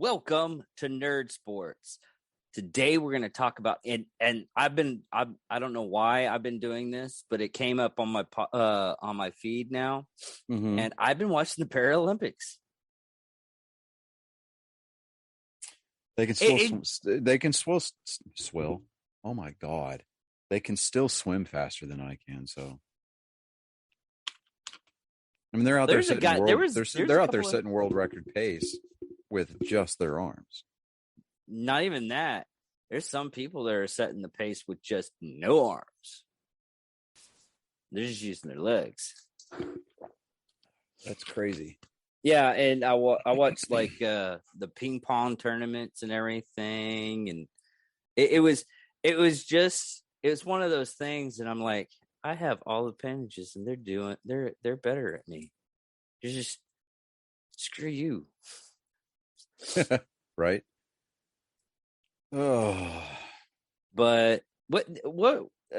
Welcome to Nerd Sports. Today we're going to talk about it, and I don't know why I've been doing this, but it came up on my feed now, and I've been watching the Paralympics. They can still swill. Oh my God, they can still swim faster than I can. So, I mean, they're out there setting they're out there setting world record pace with just their arms. Not even that. There's some people that are setting the pace with just no arms. They're just using their legs. That's crazy. Yeah, and I watched like the ping pong tournaments and everything, and it was one of those things, and I'm like, I have all the appendages, and they're better at me. You're just screw you, right? Oh, but what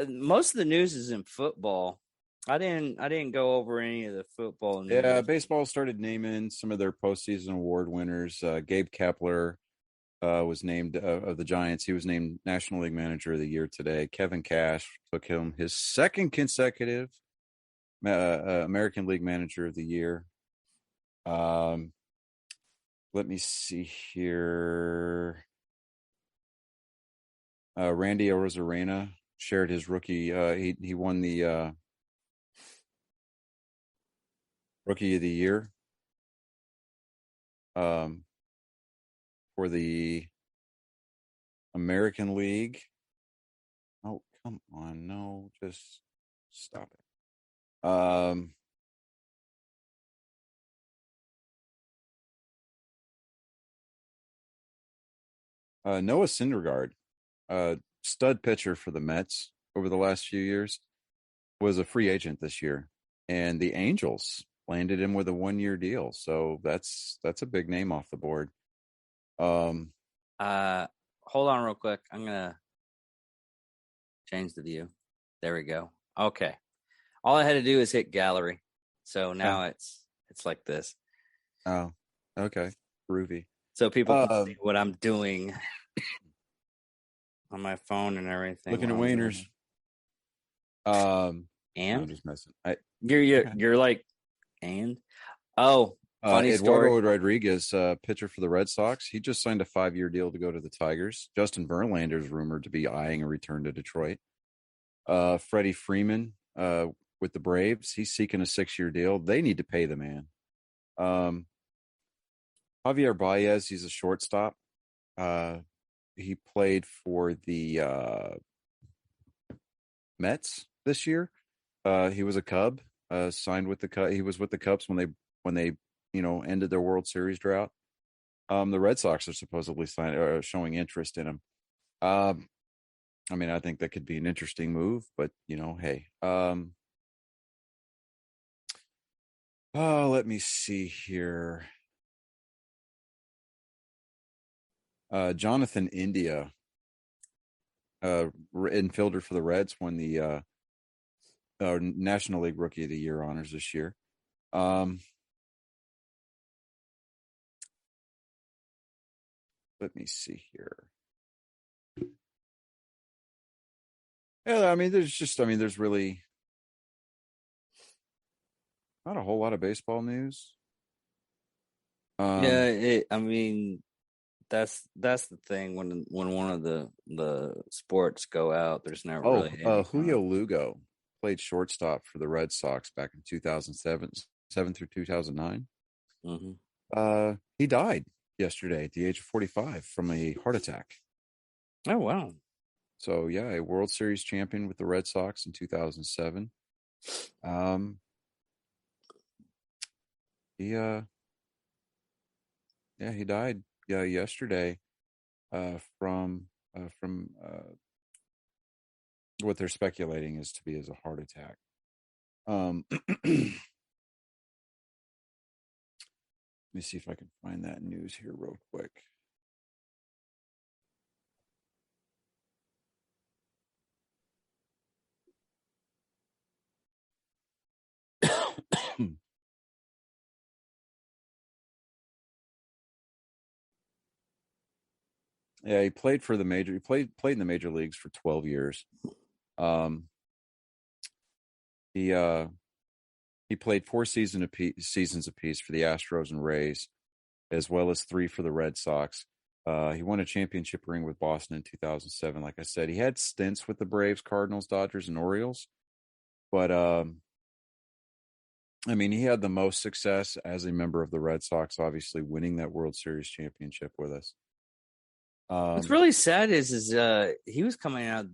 most of the news is in football. I didn't go over any of the football news. Yeah, baseball started naming some of their postseason award winners. Gabe Kapler was named of the Giants. He was named National League Manager of the Year today. Kevin Cash took him his second consecutive American League Manager of the Year. Let me see here. Randy Arozarena shared his rookie. He won the Rookie of the Year for the American League. Oh, come on. No, just stop it. Noah Syndergaard, stud pitcher for the Mets over the last few years, was a free agent this year, and the Angels landed him with a 1-year deal. So that's a big name off the board. Hold on real quick. I'm gonna change the view. There we go. Okay. All I had to do is hit gallery. So now it's like this. Oh, okay. Groovy. So people can see what I'm doing on my phone and everything. Looking at Wainers. And I'm just messing. You're like, and funny Eduardo story. Rodriguez, pitcher for the Red Sox, he just signed a 5-year deal to go to the Tigers. Justin Verlander is rumored to be eyeing a return to Detroit. Freddie Freeman with the Braves, he's seeking a 6-year deal. They need to pay the man. Javier Baez, he's a shortstop. He played for the Mets this year. He was a Cub. Signed with the Cubs. He was with the Cubs when they ended their World Series drought. The Red Sox are supposedly showing interest in him. I mean, I think that could be an interesting move, but hey. Let me see here. Jonathan India, infielder for the Reds, won the National League Rookie of the Year honors this year. Let me see here. Yeah, I mean, there's really not a whole lot of baseball news. I mean, that's the thing when one of the sports go out, there's not really. Julio Lugo played shortstop for the Red Sox back in 2007 through 2009. Mm-hmm. He died yesterday at the age of 45 from a heart attack. Oh, wow. So, yeah, a World Series champion with the Red Sox in 2007. He died yesterday from what they're speculating is to be as a heart attack. Let me see if I can find that news here real quick. Yeah, he played for the major. He played in the major leagues for 12 years. Um, he he played seasons apiece for the Astros and Rays, as well as 3 for the Red Sox. He won a championship ring with Boston in 2007. Like I said, he had stints with the Braves, Cardinals, Dodgers, and Orioles. But I mean, he had the most success as a member of the Red Sox, obviously winning that World Series championship with us. What's really sad is he was coming out,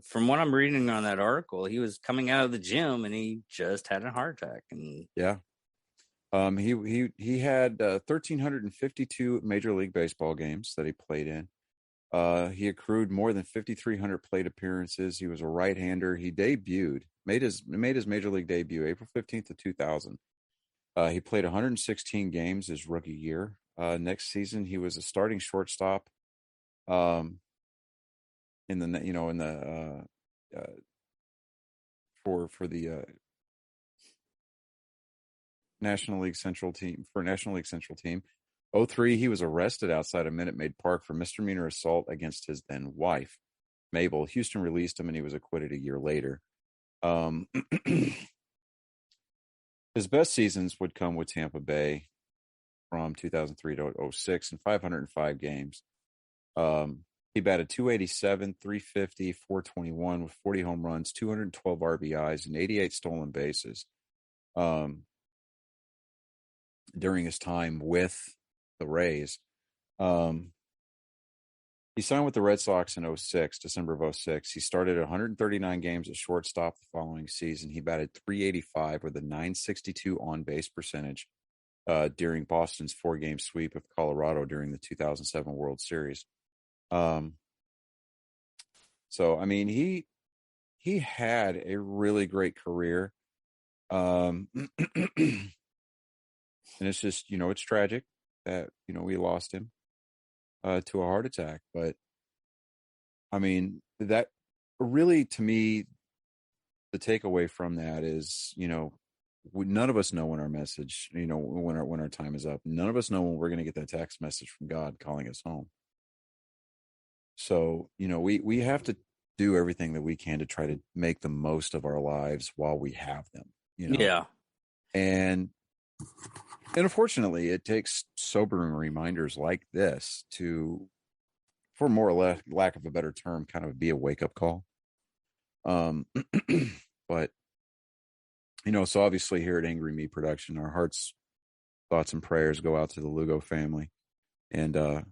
from what I'm reading on that article, he was coming out of the gym and he just had a heart attack. And yeah, he had 1,352 Major League Baseball games that he played in. He accrued more than 5,300 plate appearances. He was a right-hander. He made his Major League debut April 15th of 2000. He played 116 games his rookie year. Next season, he was a starting shortstop. In the for the National League Central team. 03, he was arrested outside of Minute Maid Park for misdemeanor assault against his then wife, Mabel. Houston released him and he was acquitted a year later. His best seasons would come with Tampa Bay from 2003 to 06 in 505 games. He batted 287, 350, 421 with 40 home runs, 212 RBIs, and 88 stolen bases. During his time with the Rays. He signed with the Red Sox in December of 06. He started 139 games at shortstop the following season. He batted 385 with a 962 on-base percentage during Boston's 4-game sweep of Colorado during the 2007 World Series. So, I mean, he had a really great career. And it's just, it's tragic that, we lost him to a heart attack. But, I mean, that really, to me, the takeaway from that is, none of us know when our message, when our time is up. None of us know when we're going to get that text message from God calling us home. So, we have to do everything that we can to try to make the most of our lives while we have them, Yeah. And unfortunately, it takes sobering reminders like this for more or less, lack of a better term, kind of be a wake-up call. But, so obviously here at Angry Me Production, our hearts, thoughts, and prayers go out to the Lugo family. And,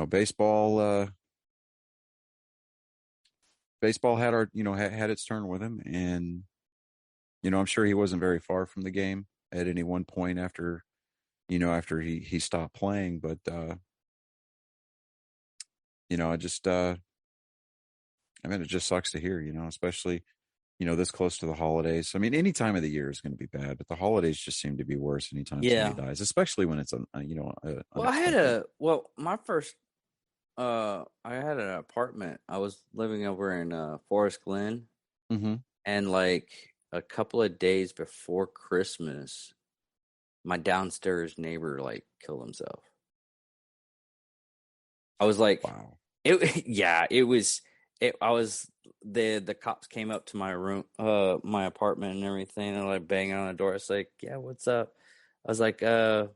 baseball had had its turn with him. And, I'm sure he wasn't very far from the game at any one point after he stopped playing. But, it just sucks to hear, especially, this close to the holidays. I mean, any time of the year is going to be bad, but the holidays just seem to be worse anytime somebody dies, especially when it's, I had an apartment. I was living over in Forest Glen. Mm-hmm. And like a couple of days before Christmas, my downstairs neighbor killed himself. I was like, wow. The cops came up to my room, my apartment and everything, and banging on the door. It's like, yeah, what's up? I was like, the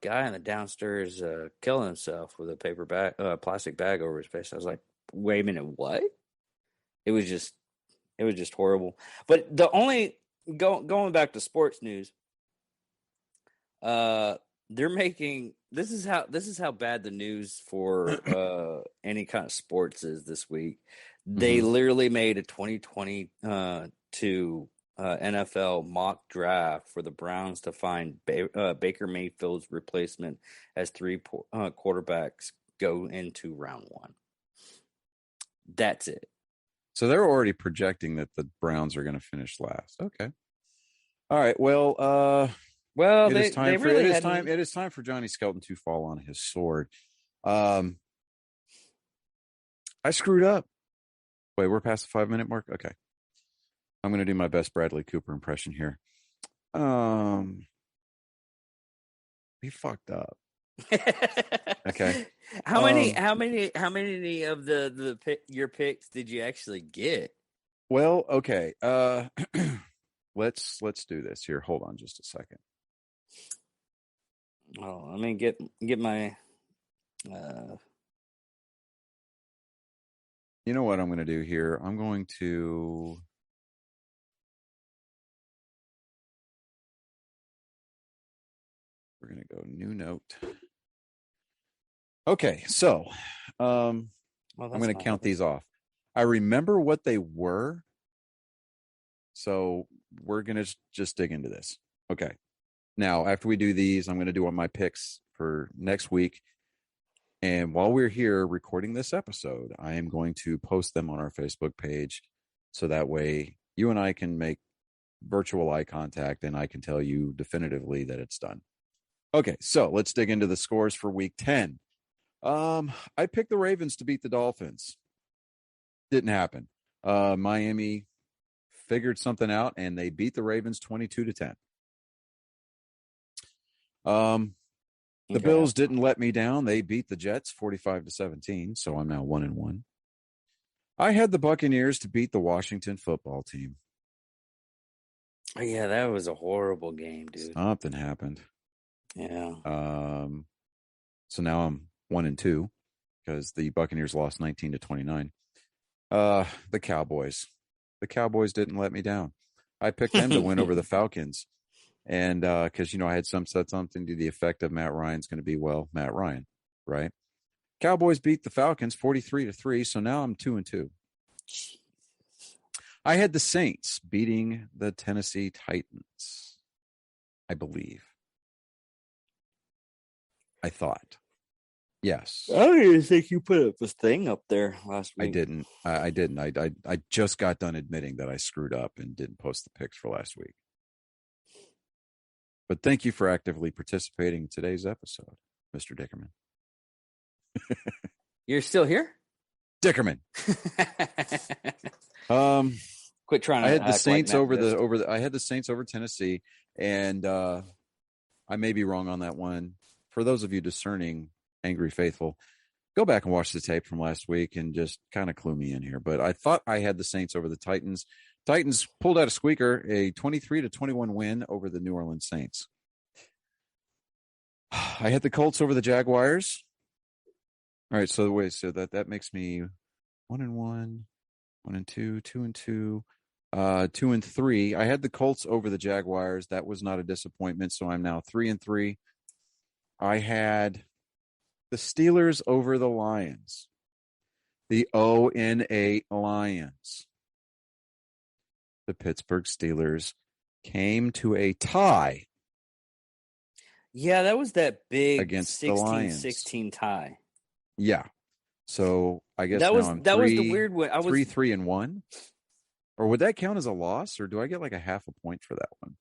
guy in the downstairs killing himself with a plastic bag over his face. I was like, wait a minute, what? It was just horrible. But going back to sports news, they're making this is how bad the news for any kind of sports is this week. They literally made a 2022 NFL mock draft for the Browns to find Baker Mayfield's replacement as 3 quarterbacks go into round 1. That's it. So they're already projecting that the Browns are going to finish last. Okay. All right. Well, it is time for Johnny Skelton to fall on his sword. I screwed up. Wait, we're past the 5-minute mark. Okay. I'm going to do my best Bradley Cooper impression here. We fucked up. Okay. How many of your picks did you actually get? Well, okay. Let's do this here. Hold on just a second. Oh, let me get my You know what I'm going to do here? I'm going to we're going to go new note. Okay, so I'm going to count these off. I remember what they were, so we're going to just dig into this. Okay. Now, after we do these, I'm going to do all my picks for next week. And while we're here recording this episode, I am going to post them on our Facebook page. So that way you and I can make virtual eye contact and I can tell you definitively that it's done. Okay, so let's dig into the scores for week 10. I picked the Ravens to beat the Dolphins. Didn't happen. Miami figured something out and they beat the Ravens 22-10. The Bills didn't let me down. They beat the Jets 45-17, so I'm now 1-1. I had the Buccaneers to beat the Washington football team. Oh, yeah, that was a horrible game, dude. Something happened. Yeah. So now I'm 1-2 because the Buccaneers lost 19-29. The Cowboys. The Cowboys didn't let me down. I picked them to win over the Falcons. And because, I had said something to the effect of Matt Ryan's going to be, Matt Ryan, right? Cowboys beat the Falcons 43-3. So now I'm 2-2. I had the Saints beating the Tennessee Titans, I believe. I thought. Yes. I don't even think you put this thing up there last week. I didn't. I just got done admitting that I screwed up and didn't post the picks for last week. But thank you for actively participating in today's episode, Mr. Dickerman. You're still here? Dickerman. Quit trying to I had the Saints I had the Saints over Tennessee, and I may be wrong on that one. For those of you discerning angry faithful, go back and watch the tape from last week and just kind of clue me in here. But I thought I had the Saints over the Titans. Titans pulled out a squeaker, a 23-21 win over the New Orleans Saints. I had the Colts over the Jaguars. All right, so that makes me 1-1, 1-2, 2-2, 2-3. I had the Colts over the Jaguars. That was not a disappointment, so I'm now 3-3. I had the Steelers over the Lions. The O-N-A Lions. The Pittsburgh Steelers came to a tie. Yeah, that was that big against 16-16 tie. Yeah. So I guess that was the weird one. I was 3-3-1. Or would that count as a loss, or do I get like a half a point for that one?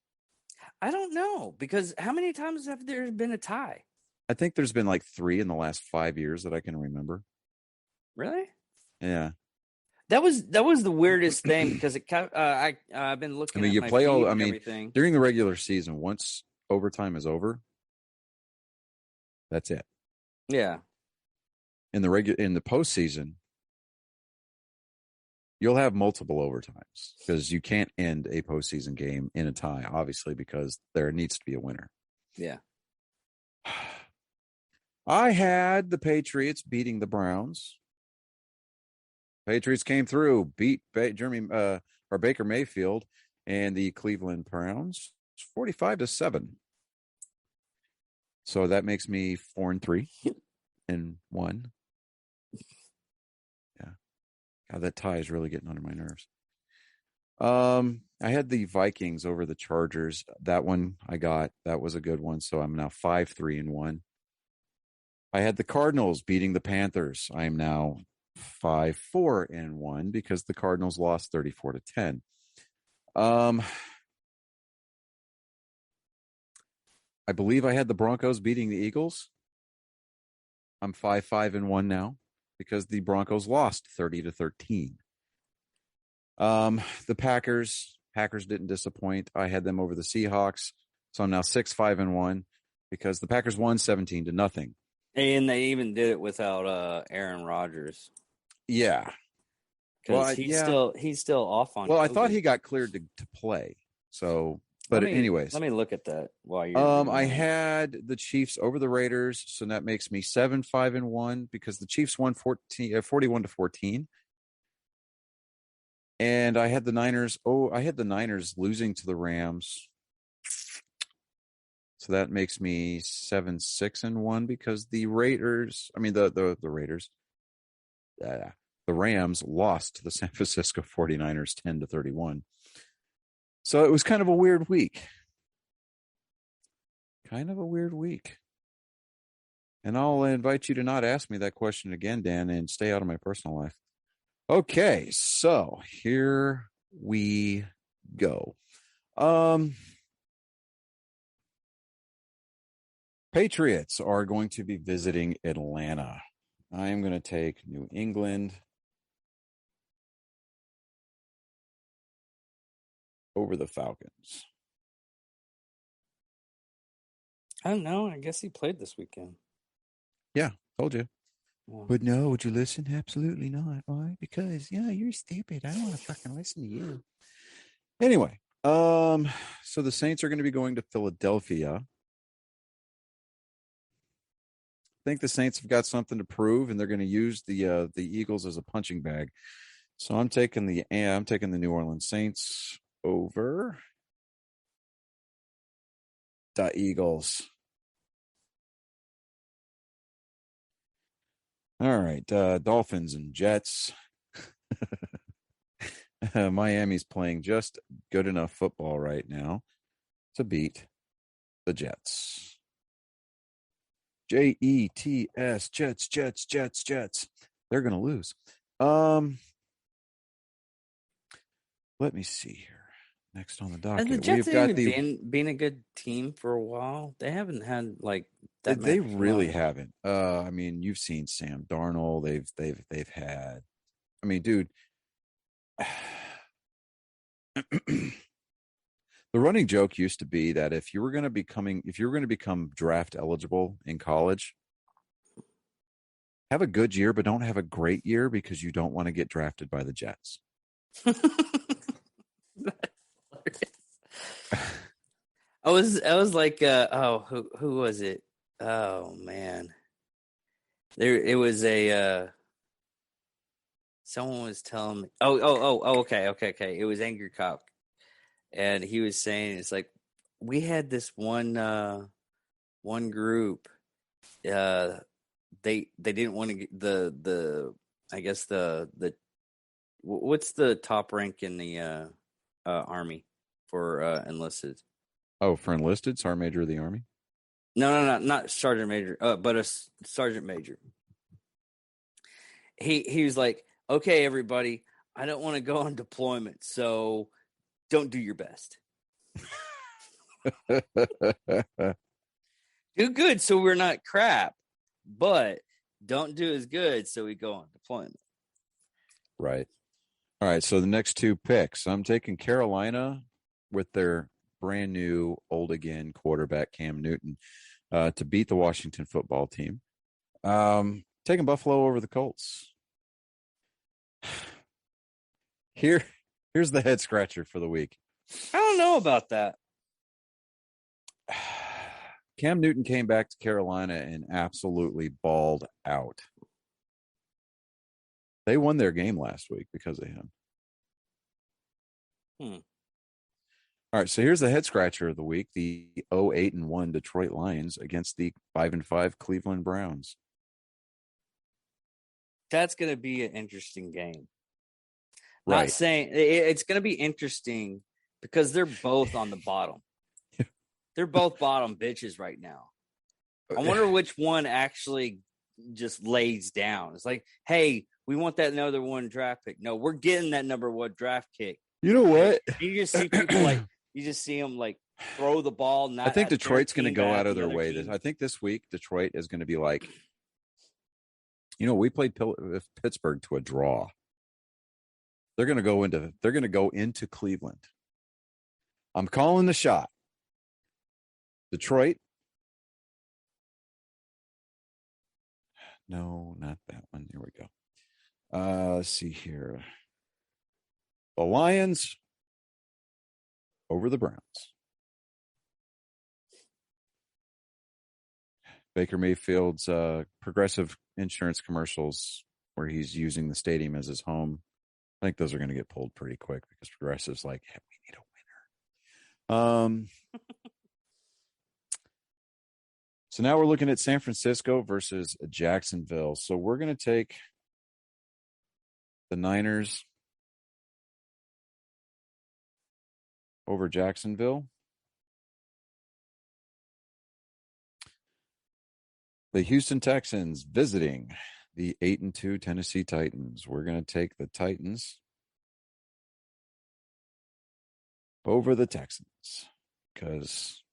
I don't know, because how many times have there been a tie? I think there's been like 3 in the last 5 years that I can remember. Really? Yeah. That was the weirdest thing, because I've been looking. You play all. Everything during the regular season. Once overtime is over, that's it. Yeah. In the postseason, you'll have multiple overtimes because you can't end a postseason game in a tie, obviously, because there needs to be a winner. Yeah. I had the Patriots beating the Browns. Patriots came through, beat Baker Mayfield and the Cleveland Browns 45-7. So that makes me 4-3 and 1. Yeah. God, that tie is really getting under my nerves. I had the Vikings over the Chargers. That one I got. That was a good one. So I'm now 5-3-1. I had the Cardinals beating the Panthers. I am now 5-4-1 because the Cardinals lost 34-10. I believe I had the Broncos beating the Eagles. I'm 5-5-1 now because the Broncos lost 30-13. The Packers didn't disappoint. I had them over the Seahawks, so I'm now 6-5-1 because the Packers won 17-0. And they even did it without Aaron Rodgers. Yeah. Because he's still off on Well, COVID. I thought he got cleared to play. So, but anyways. Let me look at that while you're I had the Chiefs over the Raiders, so that makes me 7-5-1 because the Chiefs won 41-14. And I had the Niners. I had the Niners losing to the Rams. So that makes me 7-6-1 because the Raiders, the Raiders, the Rams lost to the San Francisco 49ers 10-31. So it was kind of a weird week. And I'll invite you to not ask me that question again, Dan, and stay out of my personal life. Okay, so here we go. Patriots are going to be visiting Atlanta. I am going to take New England over the Falcons. I don't know. I guess he played this weekend. Yeah, told you. Yeah. But no, would you listen? Absolutely not. Why? Because, you're stupid. I don't want to fucking listen to you. Anyway, so the Saints are going to be going to Philadelphia. I think the Saints have got something to prove, and they're going to use the Eagles as a punching bag. So I'm taking the New Orleans Saints over the Eagles. All right, Dolphins and Jets. Miami's playing just good enough football right now to beat the Jets. Jets, Jets. They're going to lose. Let me see here. Next on the docket, and the Jets have been a good team for a while. They haven't had like that. They really haven't. You've seen Sam Darnold. They've had. Dude. The running joke used to be that if you were going to become draft eligible in college, have a good year, but don't have a great year because you don't want to get drafted by the Jets. I was like, who was it? Oh man, it was someone was telling me. Okay. It was Angry Cop, and he was saying it's like we had this one group. They didn't want to get the I guess the what's the top rank in the Army for enlisted? Oh, for enlisted, Sergeant Major of the Army? No, not Sergeant Major, but a Sergeant Major. He was like, okay, everybody, I don't want to go on deployment, so don't do your best. Do good so we're not crap, but don't do as good so we go on deployment. Right. All right, so the next two picks. I'm taking Carolina with their brand new old again quarterback Cam Newton to beat the Washington football team. Taking Buffalo over the Colts. Here's the head scratcher for the week. I don't know about that. Cam Newton came back to Carolina and absolutely balled out. They won their game last week because of him. All right, so here's the head scratcher of the week: the 0-8-1 Detroit Lions against the 5-5 Cleveland Browns. That's going to be an interesting game. Right. Not saying it's going to be interesting because they're both on the bottom. They're both bottom bitches right now. I wonder which one actually just lays down. It's like, hey, we want that number one draft pick. No, we're getting that number one draft pick. You know what? You just see people them throw the ball. I think Detroit's going to go out of their way. I think this week Detroit is going to be like, we played Pittsburgh to a draw. They're going to go into Cleveland. I'm calling the shot. Detroit No, not that one. Here we go. Let's see here. The Lions over the Browns. Baker Mayfield's Progressive insurance commercials where he's using the stadium as his home. I think those are going to get pulled pretty quick because Progressive's like, hey, we need a winner. So now we're looking at San Francisco versus Jacksonville. So we're going to take the Niners over Jacksonville. The Houston Texans visiting the 8-2 Tennessee Titans. We're going to take the Titans over the Texans because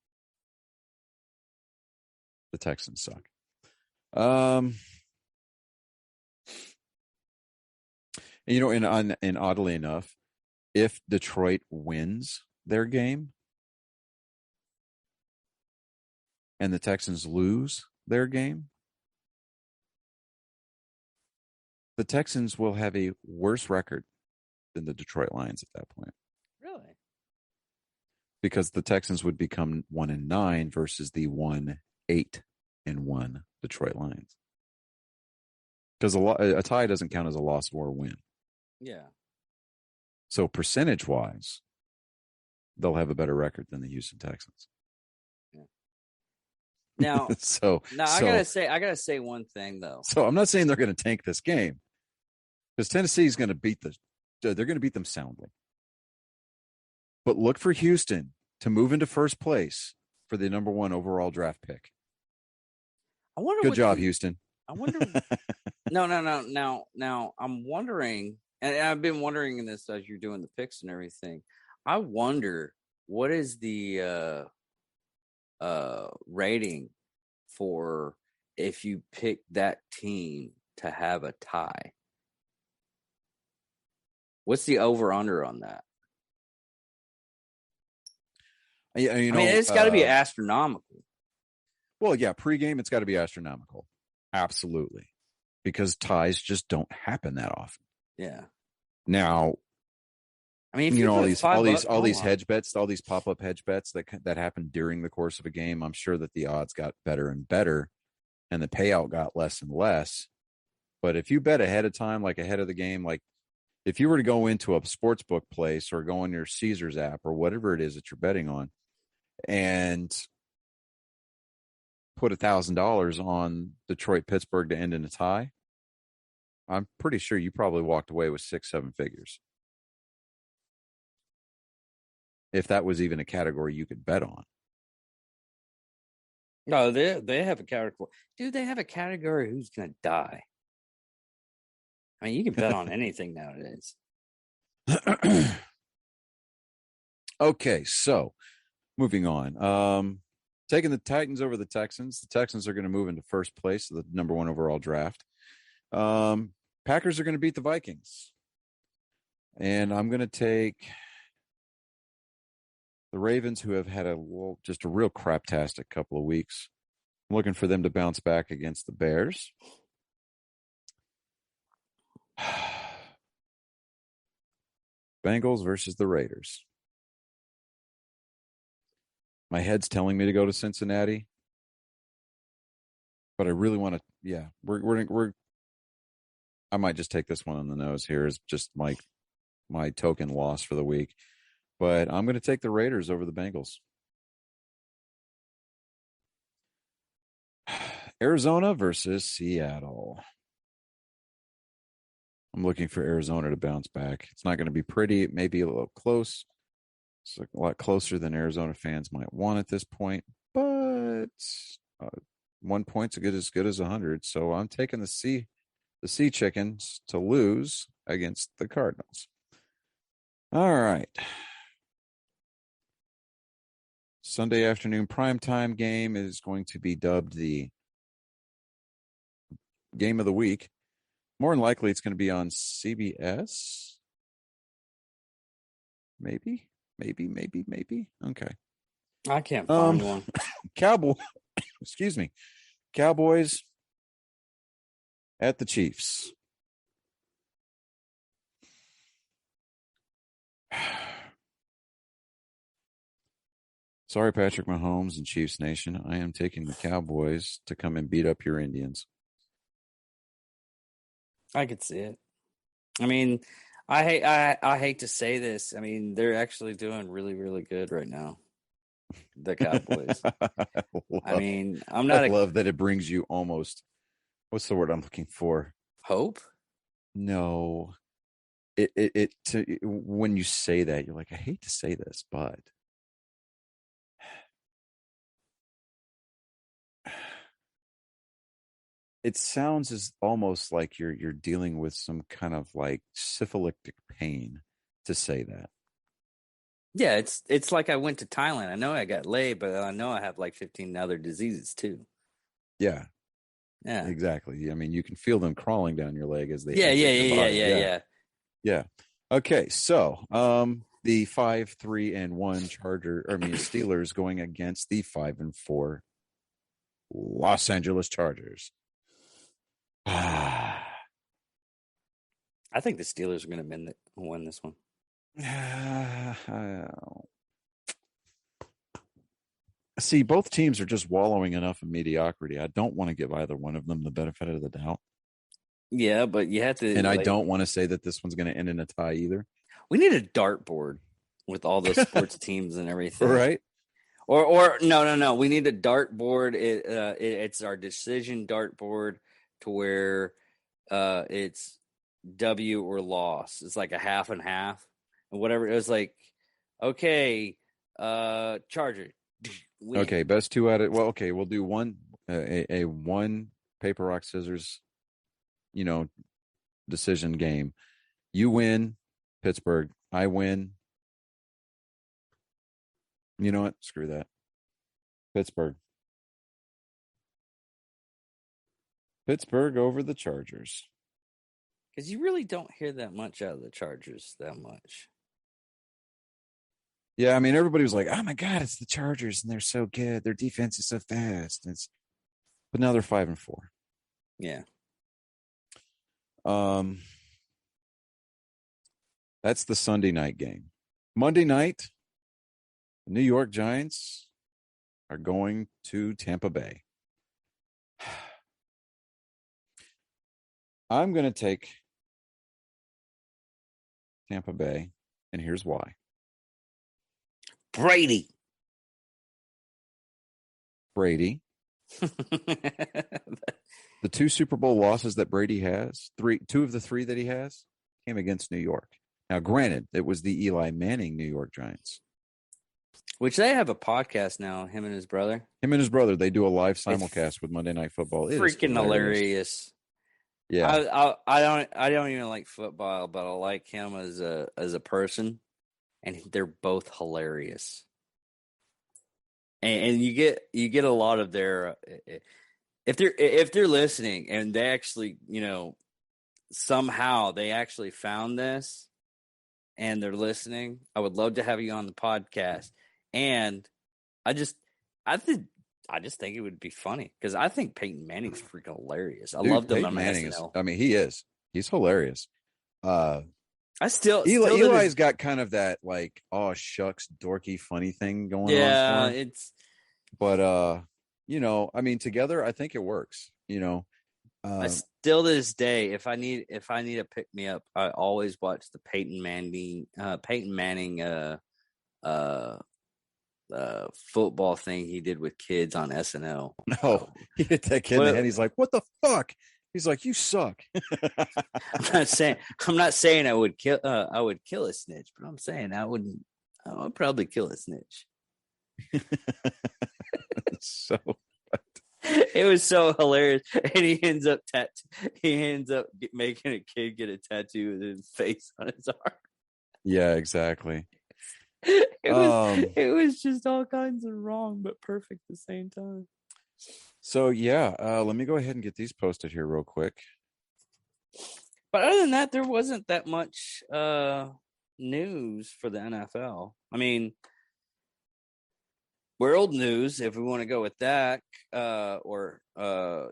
the Texans suck. And oddly enough, if Detroit wins their game and the Texans lose their game, the Texans will have a worse record than the Detroit Lions at that point. Really? Because the Texans would become 1-9 versus the 1-8-1 Detroit Lions. Because a tie doesn't count as a loss or a win. Yeah. So percentage-wise, they'll have a better record than the Houston Texans. Now, I gotta say one thing though. So I'm not saying they're going to tank this game because Tennessee's going to they're going to beat them soundly. But look for Houston to move into first place for the number 1 overall draft pick. Good job, Houston. I wonder. No. Now I'm wondering, and I've been wondering in this as you're doing the picks and everything. I wonder what is the rating for if you pick that team to have a tie. What's the over under on that? Yeah, I mean, it's got to be astronomical. Well, yeah, pregame it's got to be astronomical, absolutely, because ties just don't happen that often. Yeah. Now, I mean, all these hedge bets, all these pop-up hedge bets that happen during the course of a game, I'm sure that the odds got better and better and the payout got less and less. But if you bet ahead of time, like ahead of the game, like if you were to go into a sports book place or go on your Caesars app or whatever it is that you're betting on and put $1,000 on Detroit-Pittsburgh to end in a tie, I'm pretty sure you probably walked away with 6-7 figures. If that was even a category you could bet on. No, they have a category. Dude, they have a category who's going to die. I mean, you can bet on anything nowadays. Okay, so moving on. Taking the Titans over the Texans. The Texans are going to move into first place of the number 1 overall draft. Packers are going to beat the Vikings. And I'm going to take the Ravens, who have had just a real craptastic couple of weeks. I'm looking for them to bounce back against the Bears. Bengals versus the Raiders. My head's telling me to go to Cincinnati, but I really want to. Yeah, I might just take this one on the nose here as just my token loss for the week, but I'm going to take the Raiders over the Bengals. Arizona versus Seattle. I'm looking for Arizona to bounce back. It's not going to be pretty. It may be a little close. It's a lot closer than Arizona fans might want at this point, but 1 point's as good as 100. So I'm taking the Sea Chickens to lose against the Cardinals. All right. Sunday afternoon primetime game is going to be dubbed the game of the week. More than likely, it's going to be on CBS. Maybe. Okay. I can't find one. Cowboys at the Chiefs. Sorry, Patrick Mahomes and Chiefs Nation. I am taking the Cowboys to come and beat up your Indians. I could see it. I mean, I hate to say this. I mean, they're actually doing really, really good right now. The Cowboys. I mean, I'm not I love that it brings you almost. What's the word I'm looking for? hope. No, when you say that, you're like, I hate to say this, but it sounds as almost like you're dealing with some kind of like syphilitic pain to say that. Yeah, it's like I went to Thailand. I know I got laid, but I know I have like 15 other diseases too. Yeah, Yeah. exactly. I mean, you can feel them crawling down your leg as they Yeah, yeah, exit your yeah, yeah, body. yeah, yeah. Yeah. Okay, so the 5-3-1 Steelers going against the 5-4 Los Angeles Chargers. I think the Steelers are going to win this one. See, both teams are just wallowing enough in mediocrity. I don't want to give either one of them the benefit of the doubt. Yeah, but you have to. And I don't want to say that this one's going to end in a tie either. We need a dartboard with all those sports teams and everything, right? Or no. We need a dartboard. It's our decision dartboard to where it's W or loss. It's like a half and half, and whatever. It was like, okay, Charger. Win. Okay, best two out of okay, we'll do one a one paper rock scissors, decision game. You win, Pittsburgh. I win. You know what? Screw that. Pittsburgh. Pittsburgh over the Chargers. Because you really don't hear that much out of the Chargers that much. Yeah, I mean, everybody was like, "Oh my God, it's the Chargers, and they're so good. Their defense is so fast." But now they're 5-4. Yeah. That's the Sunday night game. Monday night, the New York Giants are going to Tampa Bay. I'm going to take Tampa Bay, and here's why. Brady. The two Super Bowl losses that Brady has, two of the three that he has, came against New York. Now, granted, it was the Eli Manning New York Giants. Which they have a podcast now, him and his brother. They do a live simulcast with Monday Night Football. It freaking hilarious. Yeah. I don't even like football, but I like him as a person, and they're both hilarious. And you get a lot of their if they're listening and they actually, somehow they actually found this and they're listening, I would love to have you on the podcast. And I just think it would be funny because I think Peyton Manning's freaking hilarious. I love him on SNL. He is. He's hilarious. Eli's got kind of that like, oh shucks, dorky, funny thing going on. Yeah, it's. But I mean, together, I think it works. I still to this day, if I need a pick me up, I always watch the Peyton Manning football thing he did with kids on SNL. No, he hit that kid in the head. He's like, "What the fuck?" He's like, "You suck." I'm not saying I would kill a snitch, but I'm saying I would probably kill a snitch. So it was so hilarious, and he ends up making a kid get a tattoo with his face on his arm. Yeah, exactly. It was just all kinds of wrong, but perfect at the same time. So yeah, let me go ahead and get these posted here real quick. But other than that, there wasn't that much news for the NFL. I mean, World news, if we want to go with that, or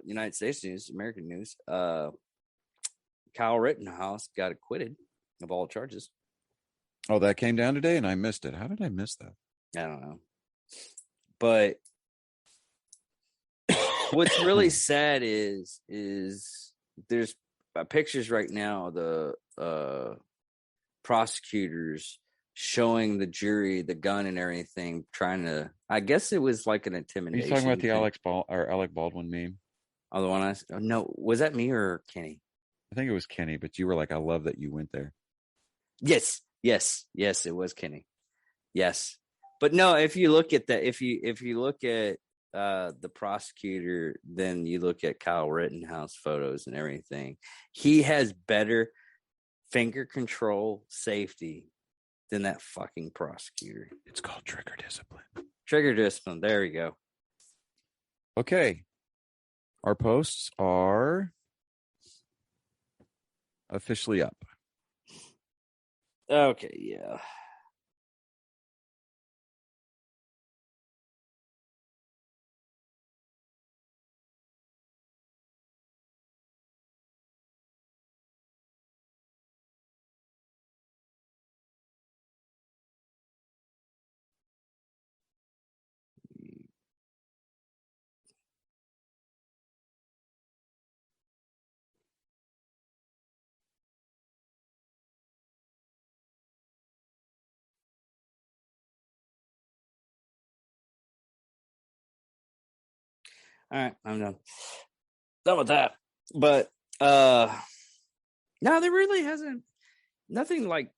United States news, American news, Kyle Rittenhouse got acquitted of all charges. Oh, that came down today, and I missed it. How did I miss that? I don't know. But what's really sad is there's pictures right now of the prosecutors showing the jury the gun and everything, trying to. I guess it was like an Are intimidation. you talking about the thing. Alec Baldwin meme? Oh, the one no, was that me or Kenny? I think it was Kenny, but you were like, "I love that you went there." Yes, it was Kenny. Yes, but no. If you look at that, if you look at the prosecutor, then you look at Kyle Rittenhouse photos and everything. He has better finger control safety than that fucking prosecutor. It's called trigger discipline. Trigger discipline. There we go. Okay. Our posts are officially up. Okay, yeah. All right, I'm done with that. But no, there really hasn't nothing like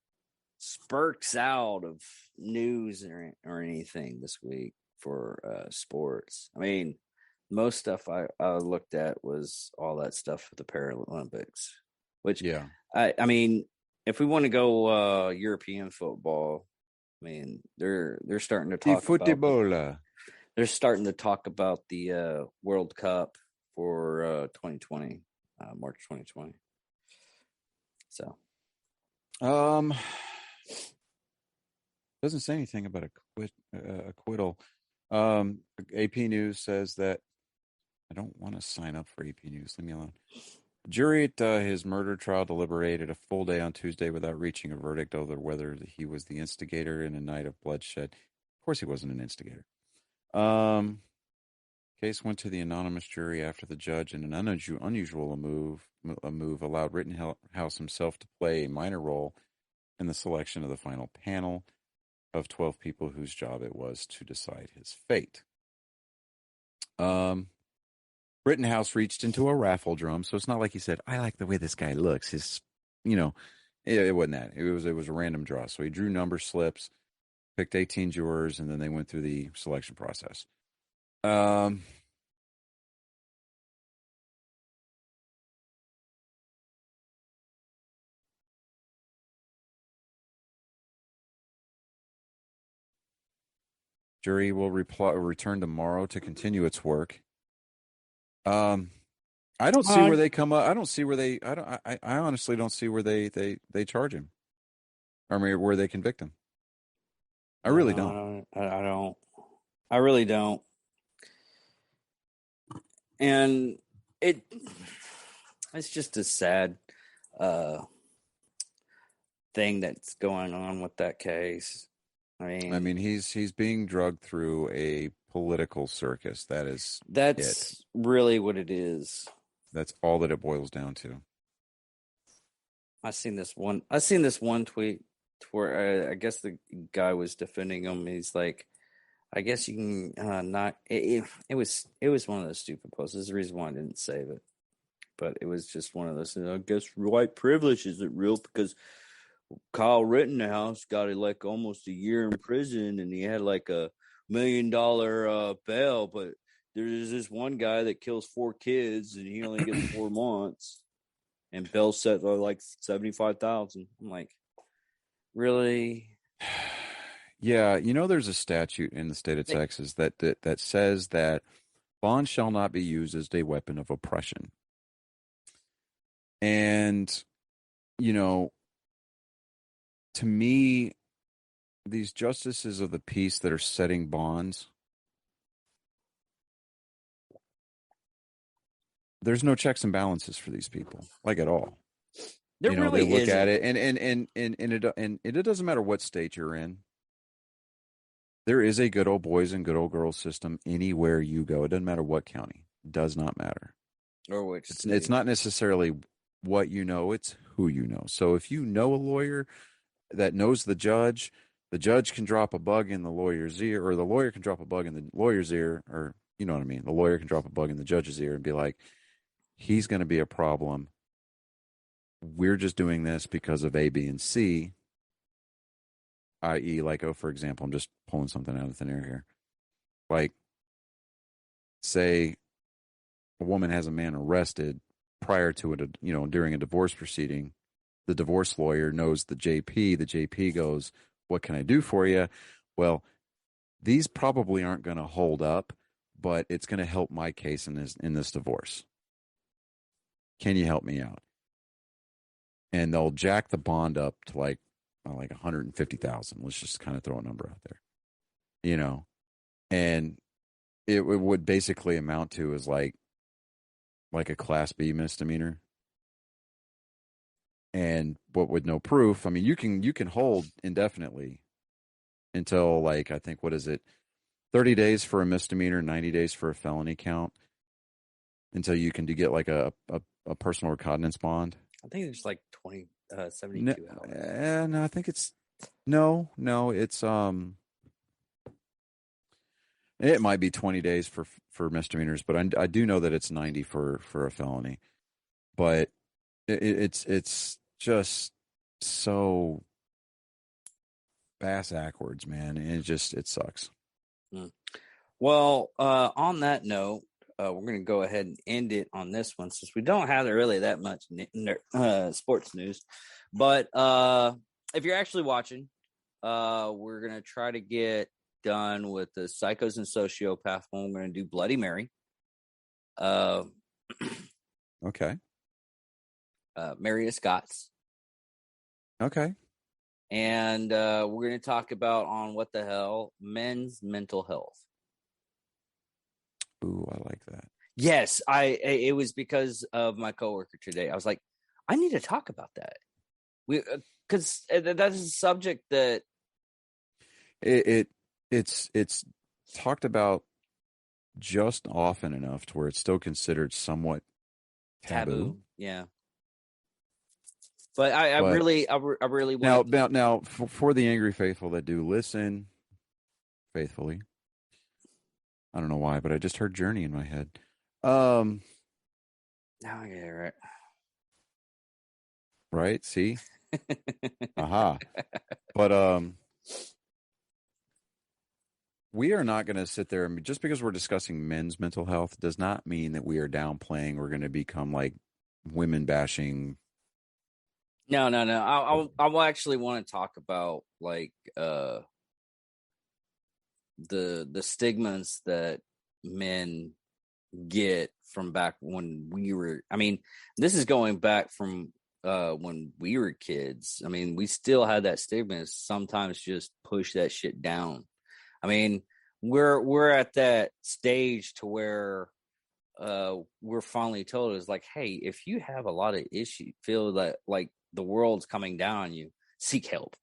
spurts out of news or anything this week for sports. I mean, most stuff I looked at was all that stuff with the Paralympics, which Yeah. I mean, if we want to go European football, I mean, they're starting to talk about they're starting to talk about the World Cup for 2020, March 2020. So, doesn't say anything about acquittal. AP News says that I don't want to sign up for AP News. Leave me alone. Jury at his murder trial deliberated a full day on Tuesday without reaching a verdict over whether he was the instigator in a night of bloodshed. Of course, he wasn't an instigator. Case went to the anonymous jury after the judge, in an unusual move, allowed Rittenhouse himself to play a minor role in the selection of the final panel of 12 people whose job it was to decide his fate. Rittenhouse reached into a raffle drum, so it's not like he said, "I like the way this guy looks." His, it wasn't that. It was a random draw. So he drew number slips, picked 18 jurors, and then they went through the selection process. Jury will return tomorrow to continue its work. I don't see where they come up. I don't see where they. I honestly don't see where they charge him. I mean, where they convict him. I really don't. I don't. I really don't. And it's just a sad thing that's going on with that case. I mean, he's being drugged through a political circus. That's really what it is. That's all that it boils down to. I seen this one tweet where I guess the guy was defending him. He's like, I guess you can not. It was one of those stupid posts. This is the reason why I didn't save it. But it was just one of those. I guess white privilege isn't real because Kyle Rittenhouse got like almost a year in prison, and he had like $1 million bail. But there's this one guy that kills 4 kids, and he only gets 4 months, and bail set like $75,000. I'm like, really? Yeah, there's a statute in the state of Texas that says that bond shall not be used as a weapon of oppression. And, to me, these justices of the peace that are setting bonds there's no checks and balances for these people, like at all. There They really look isn't. at it, and it doesn't matter what state you're in. There is a good old boys and good old girls system anywhere you go. It doesn't matter what county. It does not matter. Or which It's not necessarily what you know, it's who you know. So if you know a lawyer that knows the judge can drop a bug in the lawyer's ear, or the lawyer can drop a bug in the lawyer's ear, or you know what I mean? The lawyer can drop a bug in the judge's ear and be like, he's going to be a problem. We're just doing this because of A, B, and C, i.e., like, oh, for example, I'm just pulling something out of thin air here. Like, say a woman has a man arrested prior to it, during a divorce proceeding. The divorce lawyer knows the JP. The JP goes, what can I do for you? Well, these probably aren't going to hold up, but it's going to help my case in this divorce. Can you help me out? And they'll jack the bond up to like 150,000. Let's just kind of throw a number out there, and it would basically amount to is like a Class B misdemeanor. And what with no proof, I mean, you can hold indefinitely until like, I think, what is it? 30 days for a misdemeanor, 90 days for a felony count, until you can get like a personal recognizance bond. I think it's like 72 hours. No, I think it's no, it's it might be 20 days for misdemeanors, but I do know that it's 90 for a felony. But it's just so bass backwards, man. And it sucks. Well, on that note, we're going to go ahead and end it on this one, since we don't have really that much sports news. But if you're actually watching, we're going to try to get done with the Psychos and Sociopath one. We're going to do Bloody Mary. Okay. Mary of Scots. Okay. And we're going to talk about on What the Hell, men's mental health. Ooh, I like that. Yes, it was because of my coworker today. I was like, I need to talk about that. Because that's a subject that it's talked about just often enough to where it's still considered somewhat taboo. Yeah. But I really want now for the angry faithful that do listen faithfully. I don't know why, but I just heard Journey in my head. Now I get it right. Right? See? Aha. But we are not going to sit there and just because we're discussing men's mental health does not mean that we are downplaying. We're going to become like women bashing. No. I will actually want to talk about like the stigmas that men get from back when we were. I mean, this is going back from when we were kids. I mean, we still had that stigma. Sometimes just push that shit down. I mean, we're at that stage to where we're finally told is like, hey, if you have a lot of issues, feel that like the world's coming down on you, seek help.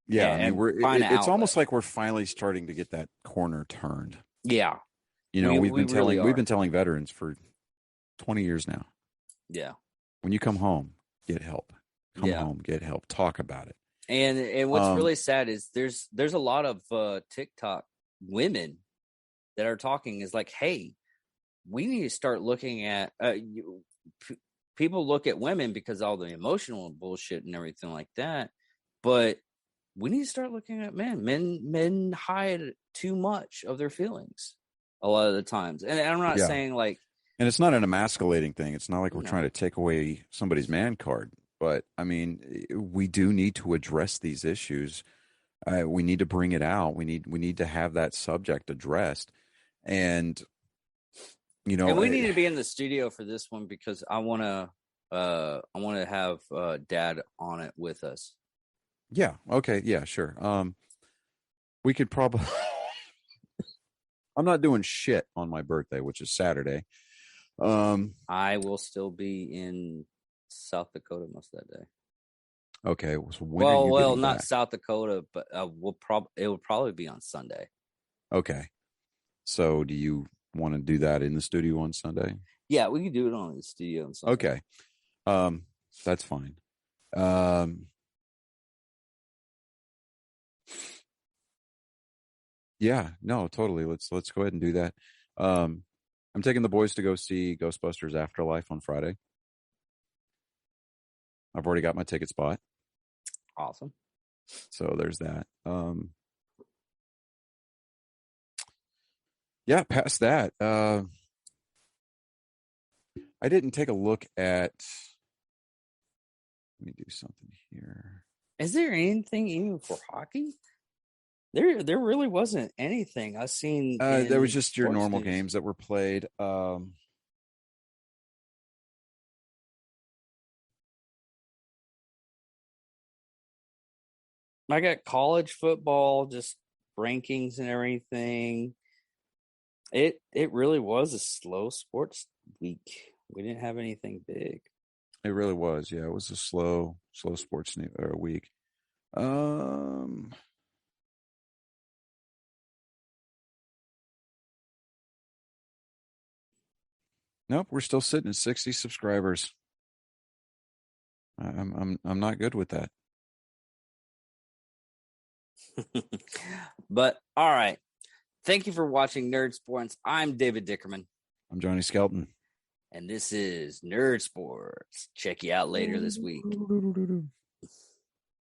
Yeah, I mean, it's almost like we're finally starting to get that corner turned. Yeah, we've been telling veterans for 20 years now. Yeah, when you come home, get help. Come home, get help. Talk about it. And what's really sad is there's a lot of TikTok women that are talking is like, hey, we need to start looking at people look at women because all the emotional bullshit and everything like that, but we need to start looking at men. Men hide too much of their feelings a lot of the times, and I'm not saying like, and it's not an emasculating thing. It's not like we're trying to take away somebody's man card. But I mean, we do need to address these issues. We need to bring it out. We need to have that subject addressed. And and we need to be in the studio for this one because I want to have Dad on it with us. Yeah. Okay. Yeah. Sure. We could probably. I'm not doing shit on my birthday, which is Saturday. I will still be in South Dakota most of that day. Okay, so when are you getting not back? South Dakota, but it will probably be on Sunday. Okay, so do you want to do that in the studio on Sunday? Yeah, we can do it on the studio on Sunday. Okay, that's fine. Yeah, no, totally. Let's go ahead and do that. I'm taking the boys to go see Ghostbusters Afterlife on Friday. I've already got my ticket spot. Awesome. So there's that. Yeah, past that. I didn't take a look at. Let me do something here. Is there anything even for hockey? There really wasn't anything I seen. There was just your sports normal news. games that were played. I got college football, just rankings and everything. It really was a slow sports week. We didn't have anything big. It really was. Yeah, it was a slow sports week. Nope, we're still sitting at 60 subscribers. I'm not good with that. But all right. Thank you for watching Nerd Sports. I'm David Dickerman. I'm Johnny Skelton. And this is Nerd Sports. Check you out later this week.